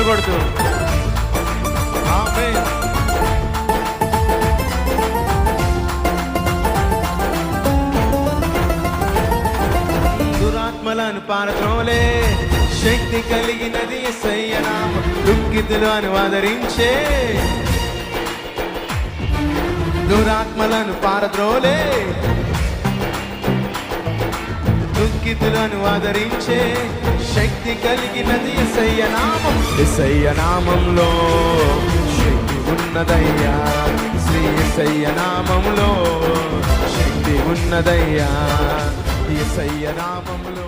కొడుతూ ఆమేన్. దురాత్మలను పారద్రోలే శక్తి కలిగినది యేసయ్య నామం. దుఃఖితులను ఆదరించే దురాత్మలను పారద్రోలే దుఃఖితులను ఆదరించే శక్తి కలిగినది యేసయ్య నామం. యేసయ్య నామంలో శక్తి ఉన్నదయ్యా, శ్రీ యేసయ్య నామంలో శక్తి ఉన్నదయ్యా, యేసయ్య నామంలో.